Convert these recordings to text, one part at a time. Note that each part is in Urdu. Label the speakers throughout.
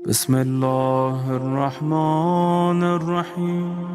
Speaker 1: بسم اللہ الرحمن الرحیم۔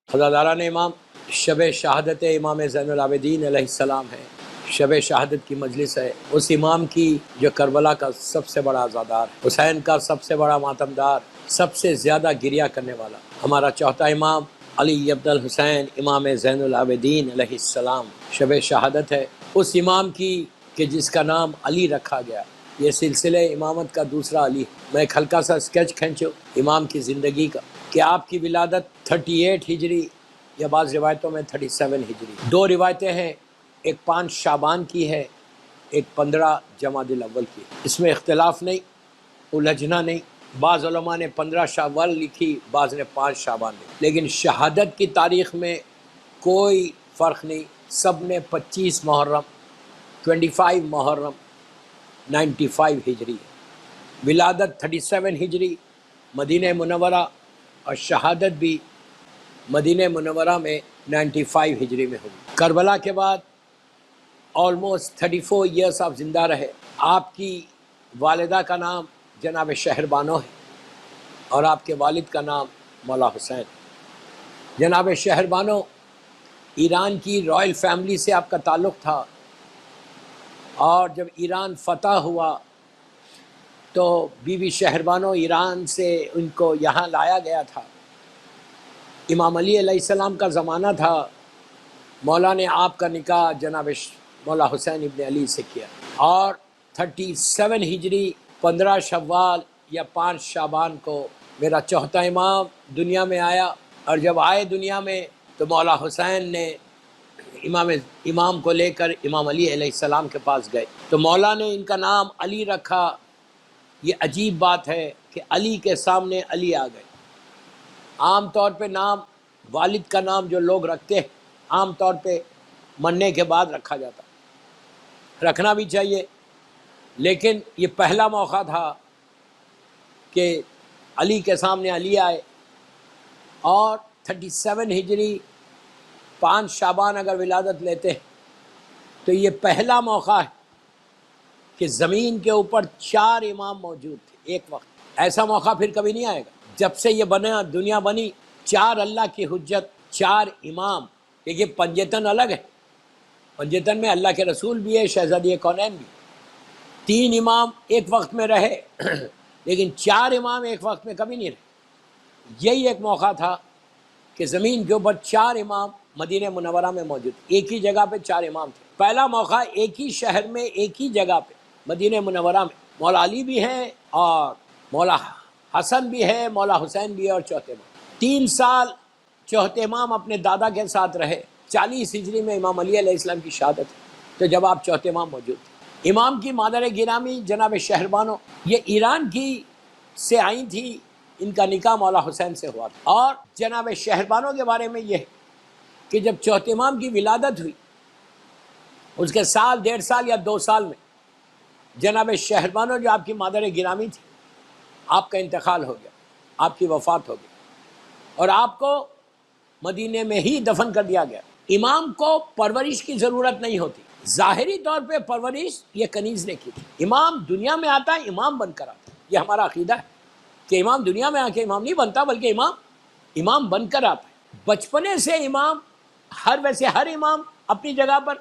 Speaker 2: حضرت امام شب شہادت امام زین العابدین علیہ السلام ہے، شب شہادت کی مجلس ہے، اس امام کی جو کربلا کا سب سے بڑا عزادار، حسین کا سب سے بڑا ماتمدار، سب سے زیادہ گریہ کرنے والا ہمارا چوتھا امام علی عبد الحسین امام زین العابدین علیہ السلام شب شہادت ہے، اس امام کی کہ جس کا نام علی رکھا گیا۔ یہ سلسلہ امامت کا دوسرا علی ہے۔ میں ایک ہلکا سا اسکیچ کھینچو امام کی زندگی کا کہ آپ کی ولادت 38 ہجری یا بعض روایتوں میں 37 ہجری، دو روایتیں ہیں، ایک 5 شعبان کی ہے، ایک 15 جمادی الاول کی۔ اس میں اختلاف نہیں، الجھنا نہیں، بعض علماء نے 15 شوال لکھی، بعض نے 5 شعبان لکھی، لیکن شہادت کی تاریخ میں کوئی فرق نہیں، سب نے 25 محرم 25 محرم 95 ہجری، ولادت 37 ہجری مدینہ منورہ، اور شہادت بھی مدینہ منورہ میں 95 ہجری میں ہوئی۔ کربلا کے بعد آلموسٹ 34 ایئرس آپ زندہ رہے۔ آپ کی والدہ کا نام جناب شہربانو ہے اور آپ کے والد کا نام مولا حسین۔ جناب شہربانو ایران کی رائل فیملی سے آپ کا تعلق تھا، اور جب ایران فتح ہوا تو بی بی شہربانو ایران سے ان کو یہاں لایا گیا تھا۔ امام علی علیہ السلام کا زمانہ تھا، مولا نے آپ کا نکاح جناب مولا حسین ابن علی سے کیا، اور 37 ہجری 15 شوال یا 5 شعبان کو میرا چوتھا امام دنیا میں آیا، اور جب آئے دنیا میں تو مولا حسین نے امام کو لے کر امام علی علیہ السلام کے پاس گئے، تو مولا نے ان کا نام علی رکھا۔ یہ عجیب بات ہے کہ علی کے سامنے علی آ گئے۔ عام طور پہ نام والد کا نام جو لوگ رکھتے ہیں عام طور پہ مرنے کے بعد رکھا جاتا، رکھنا بھی چاہیے، لیکن یہ پہلا موقع تھا کہ علی کے سامنے علی آئے، اور 37 ہجری 5 شعبان اگر ولادت لیتے ہیں تو یہ پہلا موقع ہے کہ زمین کے اوپر 4 امام موجود تھے ایک وقت۔ ایسا موقع پھر کبھی نہیں آئے گا۔ جب سے یہ بنا دنیا بنی 4 اللہ کی حجت، 4 امام، دیکھیے پنجتن الگ ہے، پنجتن میں اللہ کے رسول بھی ہے، شہزادی کونین بھی، 3 امام ایک وقت میں رہے لیکن 4 امام ایک وقت میں کبھی نہیں رہے۔ یہی ایک موقع تھا کہ زمین کے اوپر 4 امام مدینہ منورہ میں موجود، ایک ہی جگہ پہ 4 امام تھے۔ پہلا موقع ایک ہی شہر میں ایک ہی جگہ پہ مدینہ منورہ میں مولا علی بھی ہیں اور مولا حسن بھی ہے، مولا حسین بھی ہے، اور چوتھے امام 3 سال چوتھے امام اپنے دادا کے ساتھ رہے۔ 40 ہجری میں امام علی علیہ السلام کی شہادت ہے، تو جب آپ چوتھے امام موجود تھے۔ امام کی مادر گرامی جناب شہربانو یہ ایران کی سے آئی تھی، ان کا نکاح مولا حسین سے ہوا تھا، اور جناب شہربانو کے بارے میں یہ ہے کہ جب چوتھے امام کی ولادت ہوئی اس کے سال 1.5 سال یا 2 سال میں جناب شہربانو جو آپ کی مادر گرامی تھی، آپ کا انتقال ہو گیا، آپ کی وفات ہو گئی، اور آپ کو مدینے میں ہی دفن کر دیا گیا۔ امام کو پرورش کی ضرورت نہیں ہوتی، ظاہری طور پہ پرورش یہ کنیز نے کی تھی۔ امام دنیا میں آتا ہے امام بن کر آتا ہے، یہ ہمارا عقیدہ ہے کہ امام دنیا میں آ کے امام نہیں بنتا، بلکہ امام بن کر آتا ہے۔ بچپنے سے امام ویسے ہر امام اپنی جگہ پر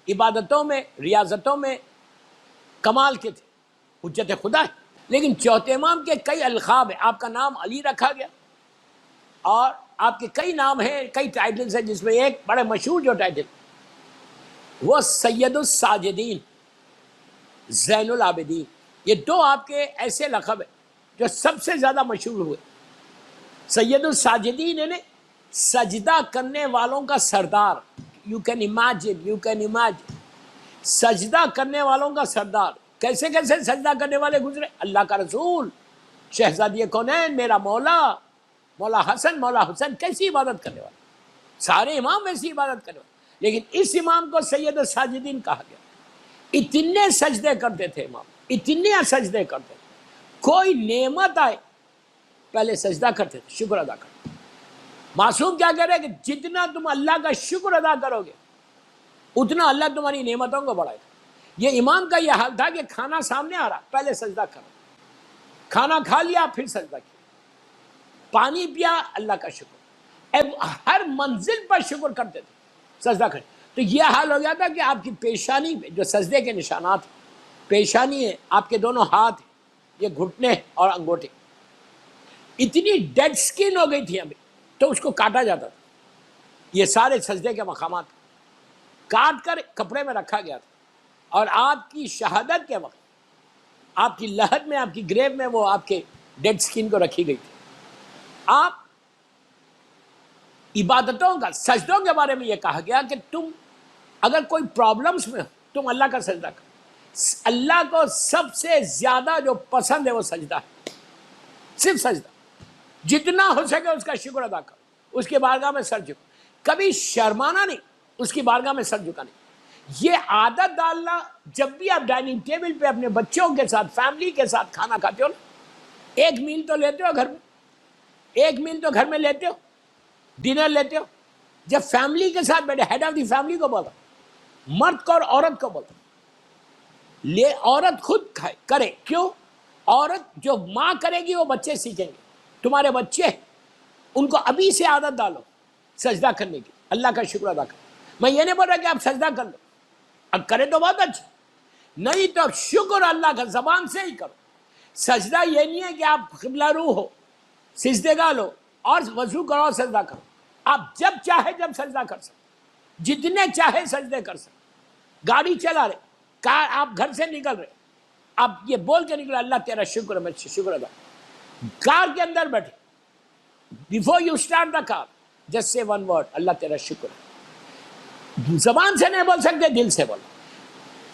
Speaker 2: عبادتوں میں ریاضتوں میں کمال کے تھے، حجت خدا ہے، لیکن چوتھے امام کے کئی القاب ہیں۔ آپ کا نام علی رکھا گیا، اور آپ کے کئی نام ہیں، کئی ٹائٹلز ہیں، جس میں ایک بڑے مشہور جو ٹائٹل وہ سید الساجدین، زین العابدین، یہ 2 آپ کے ایسے لقب ہیں جو سب سے زیادہ مشہور ہوئے۔ سید الساجدین یعنی سجدہ کرنے والوں کا سردار، یو کین امیجن سجدہ کرنے والوں کا سردار۔ کیسے کیسے سجدہ کرنے والے گزرے؟ اللہ کا رسول، شہزادی کونین، میرا مولا حسن، مولا حسین، کیسی عبادت کرنے والے، سارے امام ویسی عبادت کرنے والے، لیکن اس امام کو سید الساجدین کہا گیا۔ اتنے سجدے کرتے تھے امام، اتنے سجدے کرتے تھے، کوئی نعمت آئے پہلے سجدہ کرتے تھے، شکر ادا کرتے تھے۔ معصوم کیا کہہ رہے کہ جتنا تم اللہ کا شکر ادا کرو گے اتنا اللہ تمہاری نعمتوں کو بڑھائے گا۔ یہ امام کا یہ حال تھا کہ کھانا سامنے آ رہا پہلے سجدہ کرو، کھانا کھا لیا پھر سجدہ کیا، پانی پیا اللہ کا شکر، ہر منزل پر شکر کرتے تھے، سجدہ کرتے. تو یہ حال ہو گیا تھا کہ آپ کی پیشانی میں جو سجدے کے نشانات ہیں، پیشانی ہے، آپ کے دونوں ہاتھ ہیں، یہ گھٹنے اور انگوٹھے، اتنی ڈیڈ سکن ہو گئی تھی ابھی، تو اس کو کاٹا جاتا تھا. یہ سارے سجدے کے مقامات کاٹ کر کپڑے میں رکھا گیا تھا، اور آپ کی شہادت کے وقت آپ کی لحد میں، آپ کی گریو میں وہ آپ کے ڈیڈ سکن کو رکھی گئی تھی. آپ عبادتوں کا، سجدوں کے بارے میں یہ کہا گیا کہ تم اگر کوئی پرابلمس میں ہو تم اللہ کا سجدہ کرو. اللہ کو سب سے زیادہ جو پسند ہے وہ سجدہ ہے، صرف سجدہ. جتنا ہو سکے اس کا شکر ادا کرو، اس کی بارگاہ میں سر جھکو، کبھی شرمانا نہیں، اس کی بارگاہ میں سر جھکانا. یہ عادت ڈالنا، جب بھی آپ ڈائننگ ٹیبل پہ اپنے بچوں کے ساتھ، فیملی کے ساتھ کھانا کھاتے ہو نا، ایک میل تو لیتے ہو گھر میں، ایک میل تو گھر میں لیتے ہو، ڈنر لیتے ہو. جب فیملی کے ساتھ بیٹھے، ہیڈ آف دی فیملی کو بولا، مرد کو اور عورت کو بولا، لے عورت خود کرے. کیوں؟ عورت جو ماں کرے گی وہ بچے سیکھیں گے. تمہارے بچے ان کو ابھی سے عادت ڈالو سجدہ کرنے کی، اللہ کا شکر ادا کرو. میں یہ نہیں بول رہا کہ آپ سجدہ کر لو، اب کرے تو بہت اچھا، نہیں تو شکر اللہ کا زبان سے ہی کرو. سجدہ یہ نہیں ہے کہ آپ قبلہ رو ہو، سجدے گا لو اور وضو کرو اور سجدہ کرو. آپ جب چاہے جب سجدہ کر سکتے، جتنے چاہے سجدے کر سکتے. گاڑی چلا رہے، کار، آپ گھر سے نکل رہے، آپ یہ بول کے نکلے اللہ تیرا شکر ہے، میں شکر ادا. کار کے اندر بیٹھے، before you start the car just say one word, اللہ تیرا شکر ہے. زبان سے نہیں بول سکتے، دل سے بولو.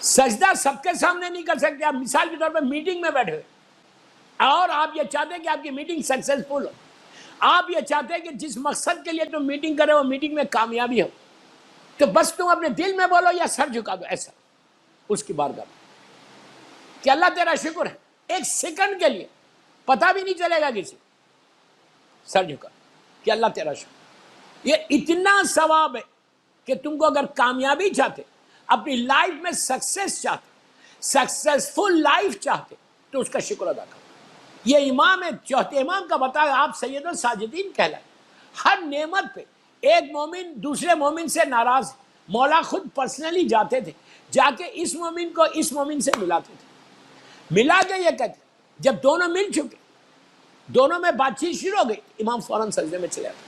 Speaker 2: سجدہ سب کے سامنے نہیں کر سکتے. آپ مثال کے طور پہ میٹنگ میں بیٹھے ہوئے اور آپ یہ چاہتے ہیں کہ آپ کی میٹنگ سکسیسفل ہو، آپ یہ چاہتے ہیں کہ جس مقصد کے لیے تم میٹنگ کرے وہ میٹنگ میں کامیابی ہو، تو بس تم اپنے دل میں بولو یا سر جھکا دو ایسا اس کی بارگاہ میں کہ اللہ تیرا شکر ہے. ایک سیکنڈ کے لیے پتہ بھی نہیں چلے گا کسی، سر جھکا کہ اللہ تیرا شکر. یہ اتنا ثواب ہے کہ تم کو اگر کامیابی چاہتے، اپنی لائف میں سکسیس چاہتے، سکسیسفل لائف چاہتے، تو اس کا شکر ادا کرو. یہ امام ہے، چوتھے امام کا بتایا، آپ سید الساجدین کہلائے. ہر نعمت پہ ایک مومن دوسرے مومن سے ناراض ہے. مولا خود پرسنلی جاتے تھے، جا کے اس مومن کو اس مومن سے ملاتے تھے، ملا کے یہ کہتے جب دونوں مل چکے، دونوں میں بات چیت شروع ہو گئی، امام فوراً سجدے میں چلے آتے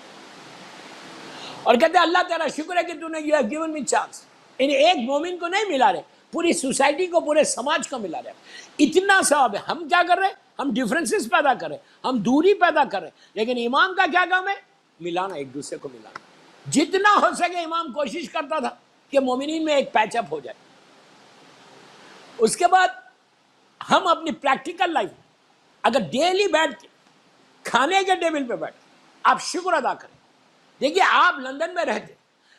Speaker 2: اور کہتے اللہ تیرا شکر ہے کہ تو نے یہ گیون می چانس. یعنی ایک مومن کو نہیں ملا رہے، پوری سوسائٹی کو، پورے سماج کو ملا رہے. اتنا ثواب ہے. ہم کیا کر رہے ہیں؟ ہم ڈیفرنسز پیدا کر رہے ہیں، ہم دوری پیدا کر رہے ہیں. لیکن امام کا کیا کام ہے؟ ملانا، ایک دوسرے کو ملانا. جتنا ہو سکے امام کوشش کرتا تھا کہ مومنین میں ایک پیچ اپ ہو جائے. اس کے بعد ہم اپنی پریکٹیکل لائف اگر ڈیلی بیٹھ کے کھانے کے ٹیبل پہ بیٹھ آپ شکر ادا کریں. دیکھیے آپ لندن میں رہتے،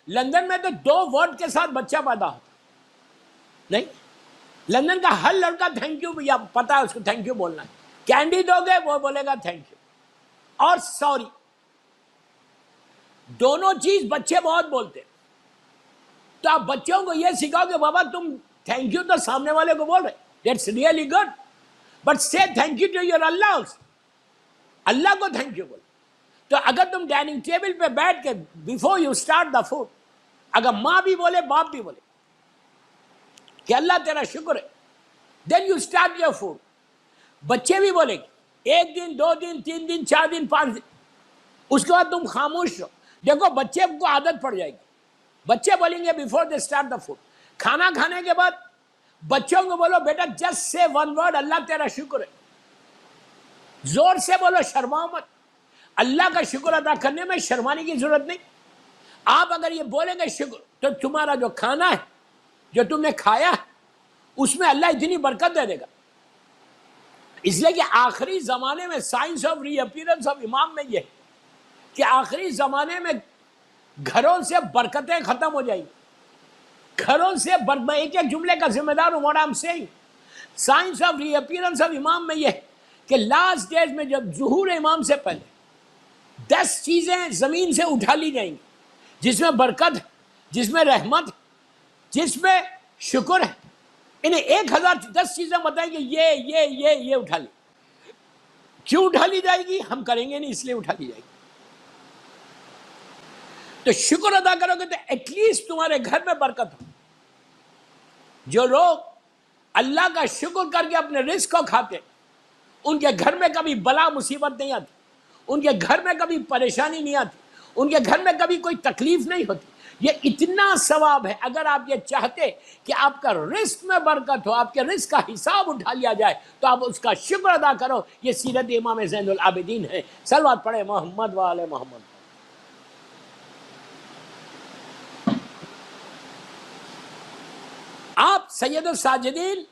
Speaker 2: لندن میں تو 2 ورڈ کے ساتھ بچہ پیدا ہوتا نہیں. لندن کا ہر لڑکا تھینک یو، یا پتا ہے اس کو تھینک یو بولنا ہے. کینڈی دو گے وہ بولے گا تھینک یو اور سوری. دونوں چیز بچے بہت بولتے. تو آپ بچوں کو یہ سکھاؤ کہ بابا تم تھینک یو تو سامنے والے کو بول رہے، that's really good, but say thank you to your اللہ آلسو. اللہ کو تھینک یو بولو. تو اگر تم ڈائننگ ٹیبل پہ بیٹھ کے before you start the food, اگر ماں بھی بولے باپ بھی بولے کہ اللہ تیرا شکر ہے، then you start your food. بچے بھی بولے گے 1 دن 2 دن 3 دن 4 دن 5 دن، اس کے بعد تم خاموش رہو. دیکھو بچے کو عادت پڑ جائے گی. بچے بولیں گے before they start the food. کھانا کھانے کے بعد بچوں کو بولو بیٹا جسٹ سے 1 ورڈ، اللہ تیرا شکر ہے. زور سے بولو، شرماؤ مت. اللہ کا شکر ادا کرنے میں شرمانے کی ضرورت نہیں. آپ اگر یہ بولیں گے شکر، تو تمہارا جو کھانا ہے، جو تم نے کھایا ہے، اس میں اللہ اتنی برکت دے دے گا. اس لیے کہ آخری زمانے میں science of reappearance of امام میں یہ ہے کہ آخری زمانے میں گھروں سے برکتیں ختم ہو جائیں گی. گھروں سے میں ایک ایک جملے کا ذمہ دار ہوں. What I am seeing, science of reappearance of امام میں یہ ہے کہ لاسٹ ڈیز میں جب ظہور امام سے پہلے 10 چیزیں زمین سے اٹھا لی جائیں گی، جس میں برکت ہے، جس میں رحمت ہے، جس میں شکر ہے. انہیں 1010 چیزیں بتائیں کہ یہ اٹھا لی. کیوں اٹھا لی جائے گی؟ ہم کریں گے نہیں اس لیے اٹھا لی جائے گی. تو شکر ادا کرو گے تو ایٹ لیسٹ تمہارے گھر میں برکت ہو. جو لوگ اللہ کا شکر کر کے اپنے رزق کو کھاتے ان کے گھر میں کبھی بلا مصیبت نہیں آتی, ان کے گھر میں کبھی پریشانی نہیں آتی, ان کے گھر میں کبھی کوئی تکلیف نہیں ہوتی. یہ اتنا ثواب ہے. اگر آپ یہ چاہتے کہ آپ کا رزق میں برکت ہو, آپ کے رزق کا حساب اٹھا لیا جائے, تو آپ اس کا شکر ادا کرو. یہ سیرت امام زین العابدین ہے. صلوات پڑھے محمد و آل محمد. آپ سید الساجدین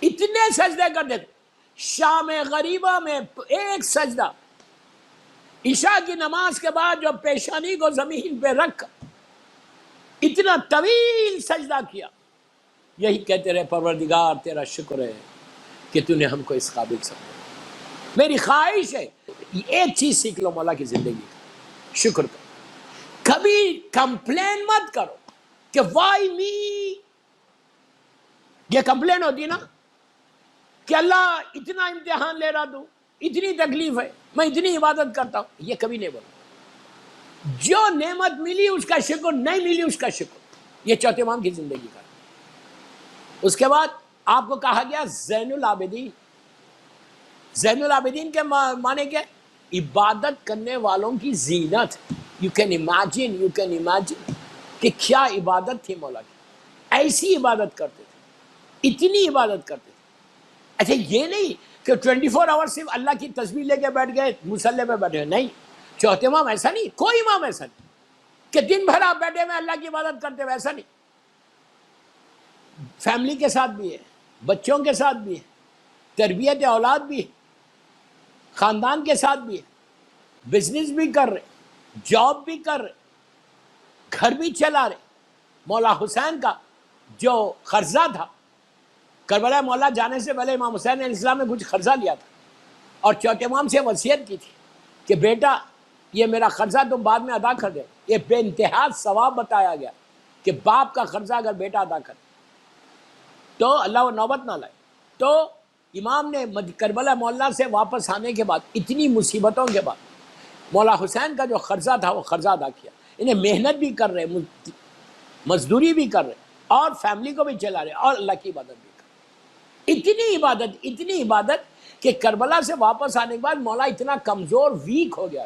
Speaker 2: اتنے سجدے کر دیتے. شام غریبہ میں ایک سجدہ, عشاء کی نماز کے بعد جو پیشانی کو زمین پہ رکھ اتنا طویل سجدہ کیا. یہی کہتے رہے پروردگار تیرا شکر ہے کہ تو نے ہم کو اس قابل سمجھا. میری خواہش ہے ایک چیز سیکھ لو مولا کی زندگی کا, شکر کرو. کبھی کمپلین مت کرو کہ وائی می. یہ کمپلین ہوتی نا کہ اللہ اتنا امتحان لے رہا تو, اتنی تکلیف ہے, میں اتنی عبادت کرتا ہوں. یہ کبھی نہیں بولو. جو نعمت ملی اس کا شکر, نہیں ملی اس کا شکر. یہ چوتھے امام کی زندگی کا. اس کے بعد آپ کو کہا گیا زین العابدین. زین العابدین کے معنی کیا؟ عبادت کرنے والوں کی زینت. یو کین امیجن کہ کیا عبادت تھی مولا کی. ایسی عبادت کرتے تھے, اتنی عبادت کرتے تھے. اچھا یہ نہیں کہ 24 آور صرف اللہ کی تسبیح لے کے بیٹھ گئے مصلی پہ بیٹھے. نہیں, چوتھے امام ایسا نہیں, کوئی امام ایسا نہیں کہ دن بھر آپ بیٹھے ہوئے اللہ کی عبادت کرتے ہوئے. ایسا نہیں. فیملی کے ساتھ بھی ہے, بچوں کے ساتھ بھی ہے, تربیت اولاد بھی ہے, خاندان کے ساتھ بھی ہے, بزنس بھی کر رہے, جاب بھی کر رہے, گھر بھی چلا رہے. مولا حسین کا جو قرضہ تھا, کربلا مولا جانے سے پہلے امام حسین علیہ السلام نے کچھ قرضہ لیا تھا اور چوتھے امام سے وصیت کی تھی کہ بیٹا یہ میرا قرضہ تم بعد میں ادا کر دے. یہ بے انتہا ثواب بتایا گیا کہ باپ کا قرضہ اگر بیٹا ادا کر تو اللہ وہ نوبت نہ لائے. تو امام نے کربلا مولا سے واپس آنے کے بعد اتنی مصیبتوں کے بعد مولا حسین کا جو قرضہ تھا وہ قرضہ ادا کیا. انہیں محنت بھی کر رہے, مزدوری بھی کر رہے, اور فیملی کو بھی چلا رہے, اور اللہ کی عبادت بھی کر رہے. اتنی عبادت کہ کربلا سے واپس آنے کے بعد مولا اتنا کمزور ویک ہو گیا.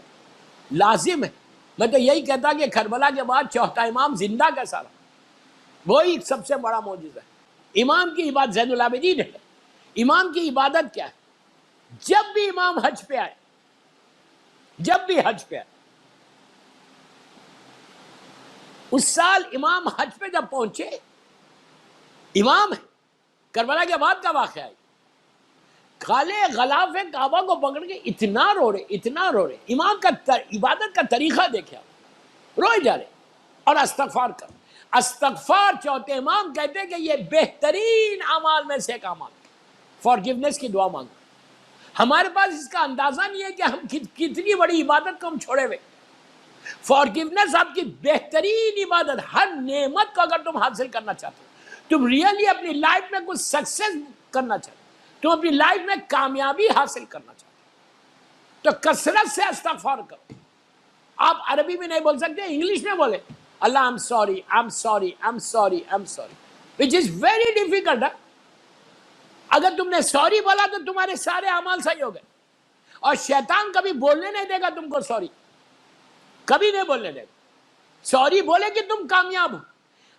Speaker 2: لازم ہے, میں تو یہی کہتا کہ کربلا کے بعد چوتھا امام زندہ کیسا رہا, وہی سب سے بڑا معجزہ ہے. امام کی عبادت زین العابدین ہے. امام کی عبادت کیا ہے؟ جب بھی امام حج پہ آئے, اس سال امام حج پہ جب پہنچے, امام ہے, کربلا کے بعد کا واقعہ ہے, کالے غلاف کعبہ کو پکڑ کے اتنا رو رہے. امام کا عبادت کا طریقہ دیکھا, روئے جا رہے اور استغفار کر. استغفار چوتھے امام کہتے ہیں کہ یہ بہترین اعمال میں سے ایک عمل, فارگیونیس کی دعا مانگو. ہمارے پاس اس کا اندازہ نہیں ہے کہ ہم کتنی بڑی عبادت کو ہم چھوڑے ہوئے. فارگیونیس آپ کی بہترین عبادت. ہر نعمت کو اگر تم حاصل کرنا چاہتے ہو, تم ریئلی اپنی لائف میں کچھ سکسیس کرنا چاہتے ہو, تم اپنی لائف میں کامیابی حاصل کرنا چاہتے ہو, تو کثرت سے استغفار کرو. آپ عربی میں نہیں بول سکتے, انگلش میں بولے اللہ I'm sorry which is very difficult. اگر تم نے سوری بولا تو تمہارے سارے اعمال صحیح ہو گئے. اور شیطان کبھی بولنے نہیں دے گا تم کو سوری, کبھی نہیں بولنے دے گا. سوری بولے کہ تم کامیاب ہو.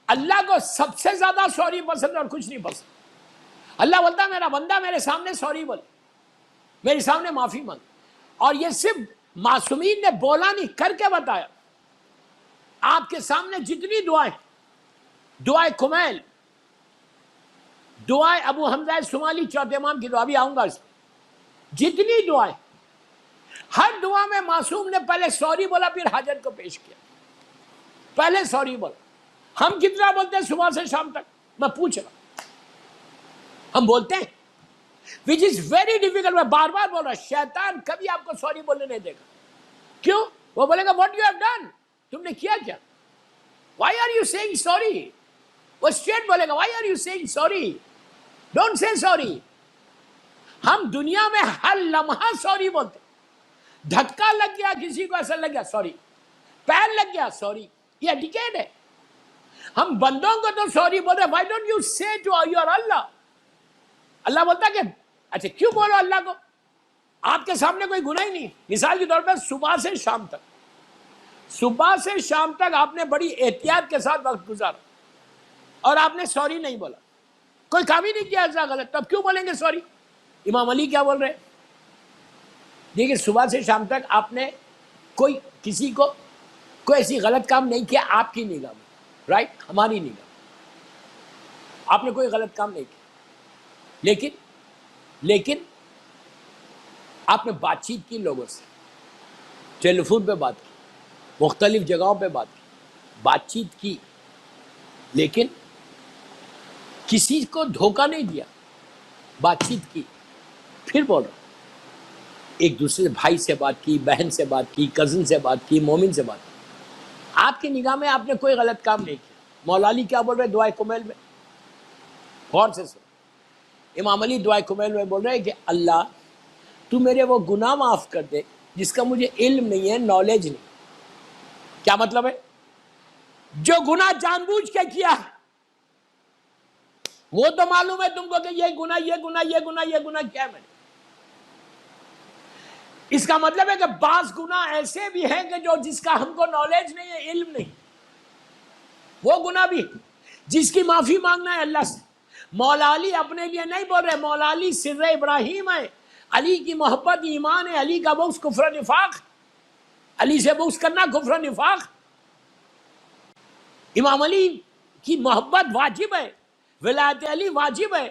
Speaker 2: اللہ کو سب سے زیادہ سوری پسند اور کچھ نہیں پسند. اللہ بولتا میرا بندہ میرے سامنے سوری بولے, میرے سامنے معافی مانگے. اور یہ صرف معصومین نے بولا نہیں, کر کے بتایا. آپ کے سامنے جتنی دعائیں, دعائے کمیل, دعائے ابو حمزہ سمالی چوتھے امام کی دعا, بھی آؤں گا اس میں, جتنی دعائیں, ہر دعا میں معصوم نے پہلے سوری بولا پھر حاجت کو پیش کیا. پہلے سوری بولا. ہم کتنا بولتے ہیں صبح سے شام تک؟ میں پوچھ رہا, ہم بولتے ہیں, which is very difficult. میں بار بار بول رہا, شیطان کبھی آپ کو سوری بولنے نہیں دے گا. کیوں؟ وہ بولے گا what you have done, تم نے کیا کیا, why are you saying sorry. وہ اسٹریٹ بولے گا why are you saying sorry, don't say sorry. ہم دنیا میں ہر لمحہ سوری بولتے. دھکا لگ گیا کسی کو ایسا لگ گیا سوری, پیر لگ گیا سوری, یہ ایٹیکیٹ ہے. ہم بندوں کو تو سوری بول رہے. وائی ڈونٹ یو سے ٹو یور اللہ؟ اللہ بولتا کہ اچھا کیوں بولو اللہ کو, آپ کے سامنے کوئی گناہ ہی نہیں. مثال کے طور پہ صبح سے شام تک آپ نے بڑی احتیاط کے ساتھ وقت گزارا اور آپ نے سوری نہیں بولا, کوئی کام ہی نہیں کیا ایسا غلط, تب کیوں بولیں گے سوری؟ امام علی کیا بول رہے ہیں؟ دیکھیے صبح سے شام تک آپ نے کوئی کسی کو کوئی ایسی غلط کام نہیں کیا آپ کی نگاہ میں, رائٹ, ہماری نگاہ میں آپ نے کوئی غلط کام نہیں کیا, لیکن آپ نے بات چیت کی لوگوں سے, ٹیلی فون پہ بات کی, مختلف جگہوں پہ بات چیت کی, لیکن کسی کو دھوکہ نہیں دیا, بات چیت کی. پھر بول رہا ایک دوسرے بھائی سے بات کی, بہن سے بات کی, کزن سے بات کی, مومن سے بات کی. آپ کی نگاہ میں آپ نے کوئی غلط کام نہیں کیا. مولا علی کیا بول رہے دعائے کمیل میں؟ غور سے سنو. امام علی دعائے کمیل میں بول رہے کہ اللہ تو میرے وہ گناہ معاف کر دے جس کا مجھے علم نہیں ہے, نالج نہیں. کیا مطلب ہے؟ جو گناہ جان بوجھ کے کیا وہ تو معلوم ہے تم کو کہ یہ گناہ کیا ہے میں نے. اس کا مطلب ہے کہ بعض گناہ ایسے بھی ہیں کہ جس کا ہم کو نالج نہیں ہے, علم نہیں, وہ گناہ بھی جس کی معافی مانگنا ہے اللہ سے. مولا علی اپنے لیے نہیں بول رہے, مولا علی سر ابراہیم ہے, علی کی محبت ایمان ہے, علی کا بغض کفر نفاق, علی سے بغض کرنا کفر نفاق. امام علی کی محبت واجب ہے, ولایت علی واجب ہے,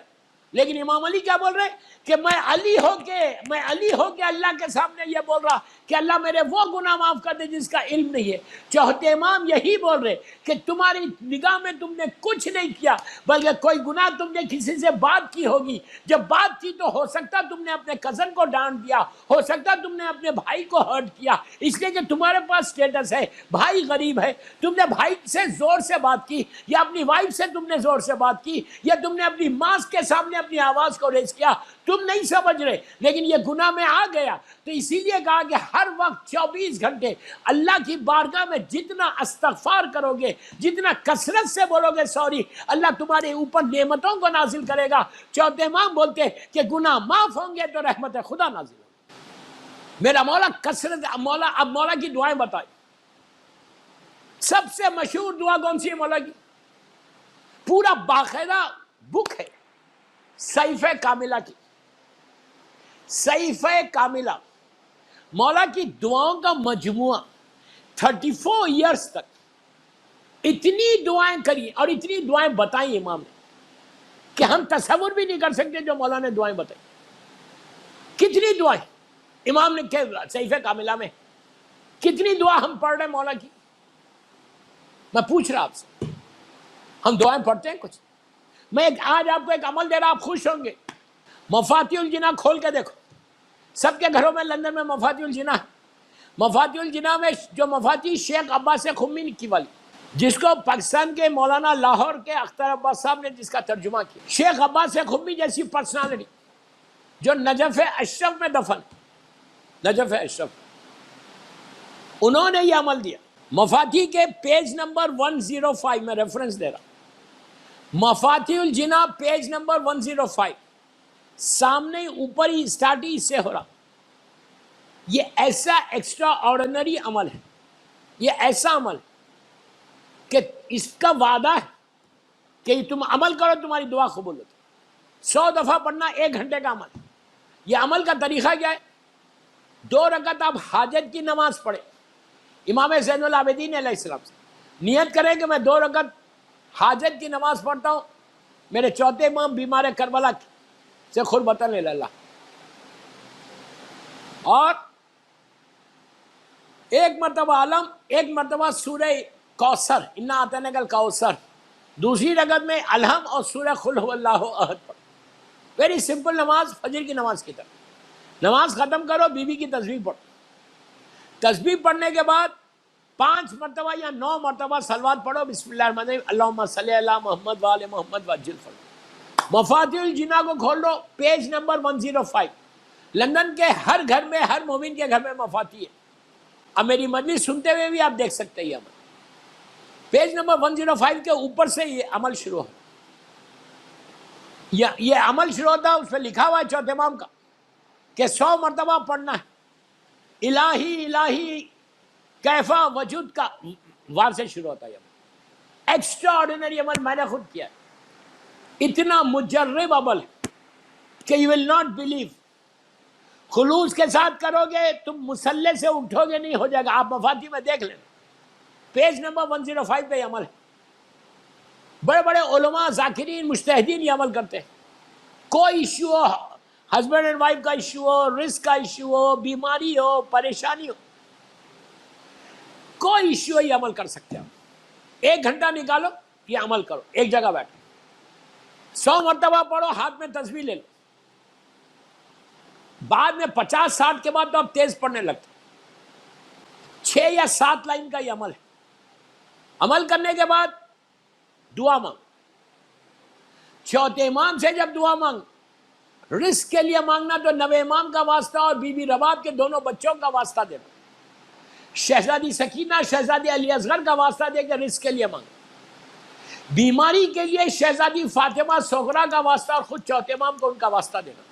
Speaker 2: لیکن امام علی کیا بول رہے کہ میں علی ہو کے اللہ کے سامنے یہ بول رہا کہ اللہ میرے وہ گناہ معاف کر دے جس کا علم نہیں ہے. چوتھے امام یہی بول رہے کہ تمہاری نگاہ میں تم نے کچھ نہیں کیا, بلکہ کوئی گناہ تم نے کسی سے بات کی ہوگی, جب بات کی تو ہو سکتا تم نے اپنے کزن کو ڈانٹ دیا, ہو سکتا تم نے اپنے بھائی کو ہرٹ کیا, اس لیے کہ تمہارے پاس سٹیٹس ہے, بھائی غریب ہے, تم نے بھائی سے زور سے بات کی, یا اپنی وائف سے تم نے زور سے بات کی, یا تم نے اپنی ماں کے سامنے اپنی آواز کو ریز کیا, تم نہیں سمجھ رہے, لیکن یہ گناہ میں آ گیا. تو اسی لیے کہا کہ ہر وقت 24 گھنٹے اللہ کی بارگاہ میں جتنا استغفار کرو گے, جتنا کثرت سے بولو گے سوری, اللہ تمہارے اوپر نعمتوں کو نازل کرے گا. چوتھے امام بولتے کہ گناہ معاف ہوں گے تو رحمت خدا نازل ہوگی. میرا مولا کثرت, اب مولا کی دعائیں بتائی. سب سے مشہور دعا کون سی ہے مولا کی؟ پورا باقاعدہ بک ہے صحیفہ کاملہ کی. صحیفہ کاملہ مولا کی دعاؤں کا مجموعہ. 34 ایئرز تک اتنی دعائیں کری اور اتنی دعائیں بتائیں امام نے کہ ہم تصور بھی نہیں کر سکتے جو مولا نے دعائیں بتائی. کتنی دعائیں امام نے کہ صحیفہ کاملہ میں, کتنی دعا ہم پڑھ رہے مولا کی؟ میں پوچھ رہا آپ سے, ہم دعائیں پڑھتے ہیں کچھ؟ میں آج آپ کو ایک عمل دے رہا, آپ خوش ہوں گے. مفاتیح الجناح کھول کے دیکھو, سب کے گھروں میں لندن میں مفاتیح الجناح. مفاتیح الجناح میں جو مفاتیح شیخ عباس خمی کی والی, جس کو پاکستان کے مولانا لاہور کے اختر عباس صاحب نے جس کا ترجمہ کیا. شیخ عباس خمی جیسی پرسنالٹی جو نجف اشرف میں دفن, نجف اشرف, انہوں نے یہ عمل دیا. مفاتیح کے پیج نمبر 105 میں ریفرنس دے رہا, مفاتیح الجناح پیج نمبر 105, سامنے اوپر ہی اسٹارٹ ہی اس سے ہو رہا. یہ ایسا ایکسٹرا آرڈنری عمل ہے, یہ ایسا عمل کہ اس کا وعدہ ہے کہ تم عمل کرو تمہاری دعا قبول ہوتی. 100 دفعہ پڑھنا 1 گھنٹے کا عمل. یہ عمل کا طریقہ کیا ہے؟ 2 رکعت آپ حاجت کی نماز پڑھیں امام زین العابدین علیہ السلام سے, نیت کریں کہ میں 2 رکعت حاجت کی نماز پڑھتا ہوں, میرے چوتھے امام بیمار کربلا سے خربتاً الی اللہ, اور 1 مرتبہ علم, 1 مرتبہ سورہ کوثر, انا اعطیناک الکوثر, دوسری رکعت میں الحم اور سورہ قل ھو اللہ احد پڑھ. ویری سمپل نماز, فجر کی نماز کی طرح. نماز ختم کرو, بیوی کی تسبیح پڑھو. تسبیح پڑھنے کے بعد 5 مرتبہ یا 9 مرتبہ صلوات پڑھو, بسم اللہ الرحمن الرحیم, اللہم صلی علی محمد وآل محمد وعجل فرج. مفاتیح الجنا کو کھول لو، پیج نمبر 105. لندن کے ہر گھر میں، ہر مومن کے گھر میں مفاتیح ہے. اب میری مجلس سنتے ہوئے بھی آپ دیکھ سکتے ہیں یہ عمل. پیج نمبر 105 کے اوپر سے یہ عمل شروع ہے. یہ عمل شروع ہوتا ہے، اس پہ لکھا ہوا ہے چوتھے امام کا کہ 100 مرتبہ پڑھنا ہے. الہی الہی کیفا وجود کا وار سے شروع ہوتا ہے. ایکسٹرا آرڈینری عمل میں نے خود کیا ہے. اتنا مجرب عمل کہ یو ول ناٹ بلیو. خلوص کے ساتھ کرو گے تم مسلح سے اٹھو گے نہیں، ہو جائے گا. آپ مفاتیح میں دیکھ لیں، پیج نمبر 105 پہ یہ عمل ہے. بڑے بڑے علماء، ذاکرین، مجتہدین یہ عمل کرتے ہیں. کوئی issue who, husband and wife کا ایشو ہو، رزق کا ایشو ہو، بیماری ہو، پریشانی ہو، کوئی ایشو ہو، یہ عمل کر سکتے ہیں. 1 گھنٹہ نکالو، یہ عمل کرو، ایک جگہ بیٹھو. 100 مرتبہ پڑھو، ہاتھ میں تسبیح لے لو. بعد میں 50-60 کے بعد تو آپ تیز پڑھنے لگتے. 6 یا 7 لائن کا یہ عمل ہے. عمل کرنے کے بعد دعا مانگ. چوتھے امام سے جب دعا مانگ، رزق کے لیے مانگنا تو نوے امام کا واسطہ اور بی بی رباب کے دونوں بچوں کا واسطہ دینا. شہزادی سکینہ، شہزادی علی اصغر کا واسطہ دے کے رزق کے لیے مانگ. بیماری کے لیے شہزادی فاطمہ صغرا کا واسطہ اور خود چوتھے امام کو ان کا واسطہ دینا.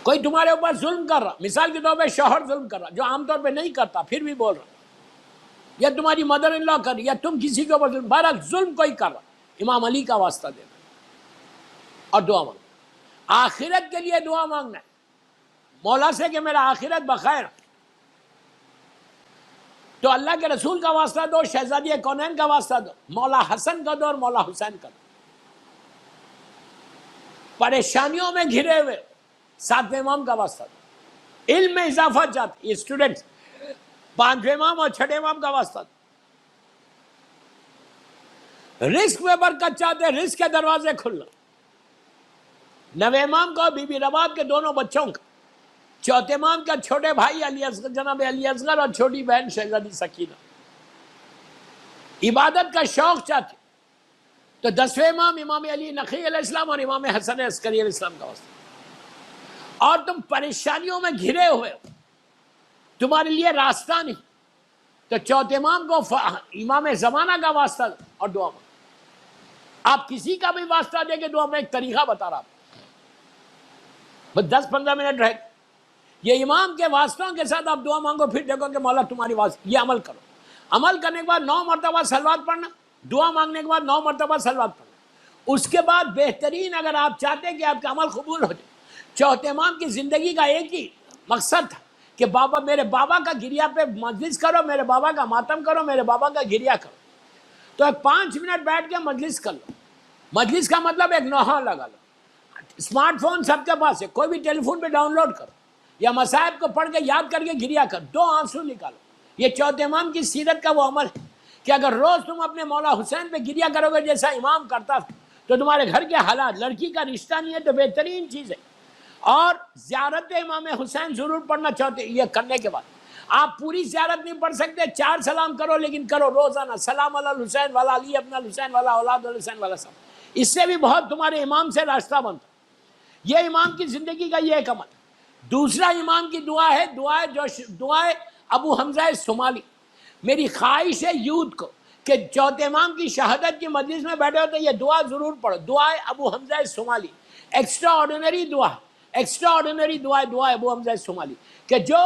Speaker 2: کوئی تمہارے اوپر ظلم کر رہا، مثال کے طور پہ شوہر ظلم کر رہا، جو عام طور پہ نہیں کرتا پھر بھی بول رہا، یا تمہاری مدر ان لا کر، یا تم کسی کے اوپر ظلم، بہرحال ظلم کوئی کر رہا، امام علی کا واسطہ دینا اور دعا مانگنا. آخرت کے لیے دعا مانگنا ہے مولا سے کہ میرا آخرت بخیر. تو اللہ کے رسول کا واسطہ دو، شہزادی کونین کا واسطہ دو، مولا حسن کا دو اور مولا حسین کا دو. پریشانیوں میں گھرے ہوئے 7ویں امام کا واسطہ دو. علم میں اضافہ چاہتے یہ اسٹوڈنٹس 5ویں امام اور 6ٹھے امام کا واسطہ دو. رزق میں برکت چاہتے رزق کے دروازے کھلنا، 9ویں امام کا، بی بی رباب کے دونوں بچوں کا، چوتھے امام کا چھوٹے بھائی علی اصغر، جناب علی اصغر، اور چھوٹی بہن شہزادی سکینہ. عبادت کا شوق چاہتے تو 10ویں امام، امام علی نقی علیہ السلام اور امام حسن عسکری علیہ السلام کا واسطہ. اور تم پریشانیوں میں گھرے ہوئے ہو، تمہارے لیے راستہ نہیں، تو چوتھے امام کو امام زمانہ کا واسطہ اور دعا مانگو. آپ کسی کا بھی واسطہ دے کے دعا میں ایک طریقہ بتا رہا ہوں، بس 10-15 منٹ رہے. یہ امام کے واسطوں کے ساتھ آپ دعا مانگو، پھر دیکھو کہ مولا تمہاری واسطہ. یہ عمل کرو. عمل کرنے کے بعد 9 مرتبہ صلوات پڑھنا، دعا مانگنے کے بعد 9 مرتبہ صلوات پڑھنا. اس کے بعد بہترین، اگر آپ چاہتے ہیں کہ آپ کا عمل قبول ہو جائے، چوتھے امام کی زندگی کا ایک ہی مقصد تھا کہ بابا، میرے بابا کا گریا پہ مجلس کرو، میرے بابا کا ماتم کرو، میرے بابا کا گریا کرو. تو 5 منٹ بیٹھ کے مجلس کر لو. مجلس کا مطلب ایک نوحہ لگا لو. اسمارٹ فون سب کے پاس ہے، کوئی بھی ٹیلی فون پہ ڈاؤن لوڈ کرو، یا مصائب کو پڑھ کے یاد کر کے گریا کر، 2 آنسو نکالو. یہ چوتھے امام کی سیرت کا وہ عمل ہے کہ اگر روز تم اپنے مولا حسین پہ گریا کرو گے جیسا امام کرتا تھا، تو تمہارے گھر کے حالات، لڑکی کا رشتہ نہیں ہے تو بہترین چیز ہے. اور زیارت امام حسین ضرور پڑھنا چاہتے. یہ کرنے کے بعد آپ پوری زیارت نہیں پڑھ سکتے، 4 سلام کرو، لیکن کرو روزانہ. سلام علی الحسین والا علی ابن الحسین والا اولاد الحسین والا سلام. اس سے بھی بہت تمہارے امام سے راستہ بنتا. یہ امام کی زندگی کا یہ ایک عمل. دوسرا امام کی دعا ہے، دعائے ابو حمزہ صومالی. میری خواہش ہے یوتھ کو کہ چوتھے امام کی شہادت کی مجلس میں بیٹھے ہو تو یہ دعا ضرور پڑھو. دعائے ابو حمزہ صومالی ایکسٹرا آرڈینری دعا، ایکسٹرا آرڈینری دعائے ابو حمزہ صومالی، کہ جو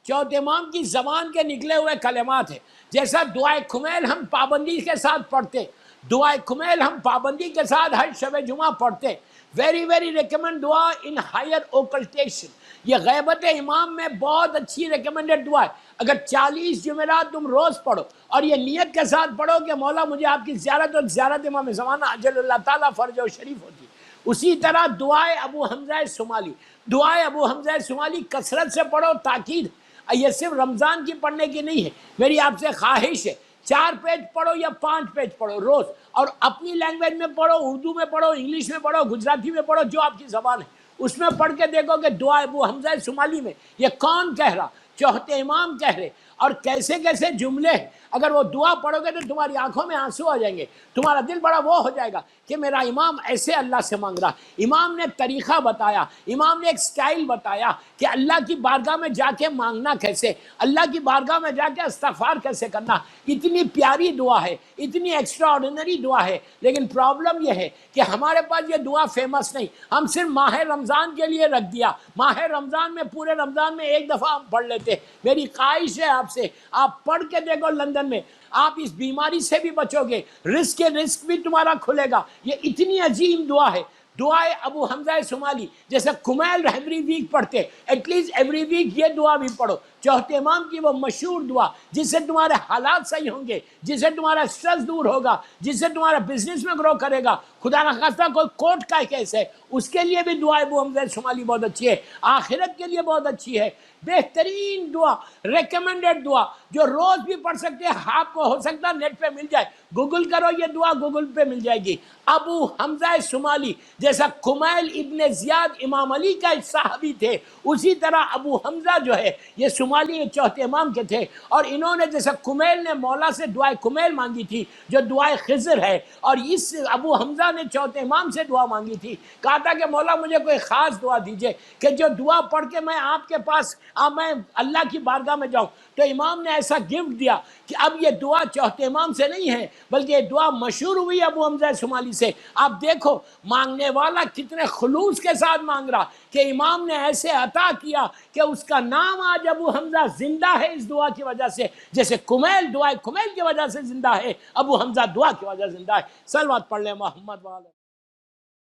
Speaker 2: چوتھے امام کی زبان کے نکلے ہوئے کلمات ہیں. جیسا دعائے کمیل ہم پابندی کے ساتھ پڑھتے، دعائے کمیل ہم پابندی کے ساتھ ہر شب جمعہ پڑھتے. ویری ویری ریکمینڈ دعا ان ہائر اوکلٹیشن. یہ غیبت امام میں بہت اچھی ریکمینڈڈ دعا ہے. اگر 40 جمعرات تم روز پڑھو اور یہ نیت کے ساتھ پڑھو کہ مولا مجھے آپ کی زیارت اور زیارت امام زمانہ اجل اللہ تعالیٰ فرج و شریف ہوتی. اسی طرح دعائے ابو حمزہ صومالی، دعائے ابو حمزہ صومالی کثرت سے پڑھو. تاکید یہ صرف رمضان کی پڑھنے کی نہیں ہے، میری آپ سے خواہش ہے 4 پیج پڑھو یا 5 پیج پڑھو روز، اور اپنی لینگویج میں پڑھو، اردو میں پڑھو، انگلش میں پڑھو، گجراتی میں پڑھو، جو آپ کی زبان ہے اس میں پڑھ کے دیکھو کہ دعا ابو حمزہ صومالی میں یہ کون کہہ رہا، چوتھے امام کہہ رہے. اور کیسے کیسے جملے ہیں. اگر وہ دعا پڑھو گے تو تمہاری آنکھوں میں آنسو آ جائیں گے, تمہارا دل بڑا وہ ہو جائے گا کہ میرا امام ایسے اللہ سے مانگ رہا. امام نے طریقہ بتایا, امام نے ایک سٹائل بتایا کہ اللہ کی بارگاہ میں جا کے مانگنا کیسے, اللہ کی بارگاہ میں جا کے استغفار کیسے کرنا. اتنی پیاری دعا ہے, اتنی ایکسٹرا آرڈینری دعا ہے. لیکن پرابلم یہ ہے کہ ہمارے پاس یہ دعا فیمس نہیں, ہم صرف ماہ رمضان کے لیے رکھ دیا. ماہ رمضان میں پورے رمضان میں ایک دفعہ ہم پڑھ لیتے. میری خواہش ہے آپ سے, آپ پڑھ کے دیکھو لندن میں, آپ اس بیماری سے بھی بچو گے, رزق بھی تمہارا کھلے گا. یہ اتنی عظیم دعا ہے. دعائے ابو حمزہ سمالی جیسے کمیل ایوری ویک پڑھتے, ایٹ لیسٹ ایوری ویک یہ دعا بھی پڑھو. چوتھے امام کی وہ مشہور دعا جس سے تمہارے حالات صحیح ہوں گے, جس سے تمہارا سٹریس دور ہوگا, جس سے تمہارا بزنس میں گرو کرے گا. خدا نخواستہ کوئی کوٹ کا کیس ہے, اس کے لیے بھی دعا ابو حمزہ شمالی بہت اچھی ہے. آخرت کے لیے بہت اچھی ہے. بہترین دعا, ریکمنڈڈ دعا جو روز بھی پڑھ سکتے ہیں. آپ کو ہو سکتا ہے نیٹ پہ مل جائے, گوگل کرو یہ دعا, گوگل پہ مل جائے گی. ابو حمزہ شمالی جیسا کمیل ابن زیاد امام علی کا ایک صحابی تھے, اسی طرح ابو حمزہ جو ہے یہ شمالی چوتھے امام کے تھے. اور انہوں نے جیسا کمیل نے مولا سے دعائے کمیل مانگی تھی جو دعائے خضر ہے, اور اس ابو حمزہ نے چوتھے امام سے دعا مانگی تھی. کہا تھا کہ مولا مجھے کوئی خاص دعا دیجئے کہ جو دعا پڑھ کے میں آپ کے پاس میں اللہ کی بارگاہ میں جاؤں. تو امام نے ایسا گفٹ دیا کہ اب یہ دعا چوتھے امام سے نہیں ہے بلکہ یہ دعا مشہور ہوئی ابو حمزہ شمالی سے. آپ دیکھو مانگنے والا کتنے خلوص کے ساتھ مانگ رہا کہ امام نے ایسے عطا کیا کہ اس کا نام آج ابو حمزہ زندہ ہے اس دعا کی وجہ سے. جیسے کمیل دعائے کمیل کی وجہ سے زندہ ہے, ابو حمزہ دعا کی وجہ سے زندہ ہے. صلوات پڑھ لیں محمد والے.